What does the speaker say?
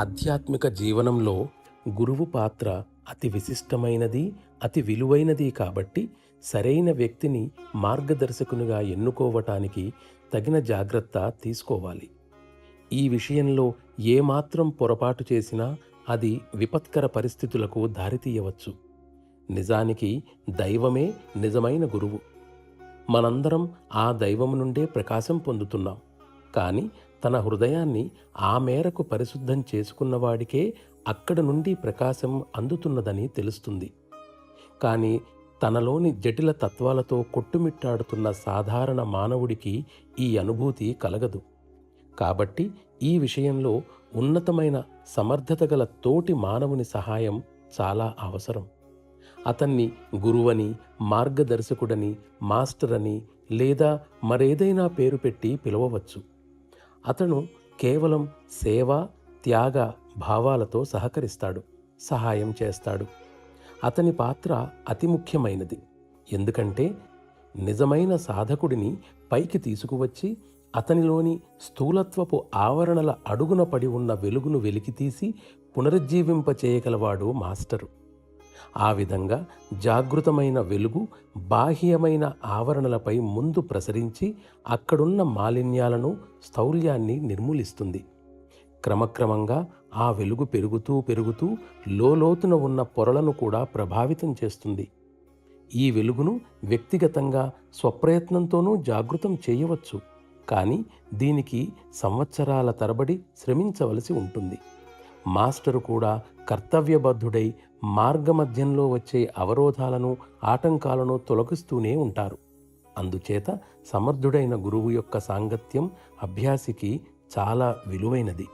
ఆధ్యాత్మిక జీవనంలో గురువు పాత్ర అతి విశిష్టమైనది, అతి విలువైనది కాబట్టి సరైన వ్యక్తిని మార్గదర్శకునిగా ఎన్నుకోవటానికి తగిన జాగ్రత్త తీసుకోవాలి. ఈ విషయంలో ఏమాత్రం పొరపాటు చేసినా అది విపత్కర పరిస్థితులకు దారితీయవచ్చు. నిజానికి దైవమే నిజమైన గురువు. మనందరం ఆ దైవం నుండే ప్రకాశం పొందుతున్నాం. కానీ తన హృదయాన్ని ఆ మేరకు పరిశుద్ధం చేసుకున్నవాడికే అక్కడ నుండి ప్రకాశం అందుతున్నదని తెలుస్తుంది. కానీ తనలోని జటిల తత్వాలతో కొట్టుమిట్టాడుతున్న సాధారణ మానవుడికి ఈ అనుభూతి కలగదు. కాబట్టి ఈ విషయంలో ఉన్నతమైన సమర్థత గల తోటి మానవుని సహాయం చాలా అవసరం. అతన్ని గురువని, మార్గదర్శకుడని, మాస్టర్ అని లేదా మరేదైనా పేరు పెట్టి పిలవవచ్చు. అతను కేవలం సేవ, త్యాగ భావాలతో సహకరిస్తాడు, సహాయం చేస్తాడు. అతని పాత్ర అతి ముఖ్యమైనది. ఎందుకంటే నిజమైన సాధకుడిని పైకి తీసుకువచ్చి అతనిలోని స్థూలత్వపు ఆవరణల అడుగున పడి ఉన్న వెలుగును వెలికితీసి పునరుజ్జీవింపచేయగలవాడు మాస్టరు. ఆ విధంగా జాగృతమైన వెలుగు బాహ్యమైన ఆవరణలపై ముందు ప్రసరించి అక్కడున్న మాలిన్యాలను, స్థౌల్యాన్ని నిర్మూలిస్తుంది. క్రమక్రమంగా ఆ వెలుగు పెరుగుతూ పెరుగుతూ లోతున ఉన్న పొరలను కూడా ప్రభావితం చేస్తుంది. ఈ వెలుగును వ్యక్తిగతంగా స్వప్రయత్నంతోనూ జాగృతం చేయవచ్చు. కానీ దీనికి సంవత్సరాల తరబడి శ్రమించవలసి ఉంటుంది. మాస్టరు కూడా కర్తవ్యబద్ధుడై మార్గమధ్యంలో వచ్చే అవరోధాలను, ఆటంకాలను తొలగిస్తూనే ఉంటారు. అందుచేత సమర్థుడైన గురువు యొక్క సాంగత్యం అభ్యాసికి చాలా విలువైనది.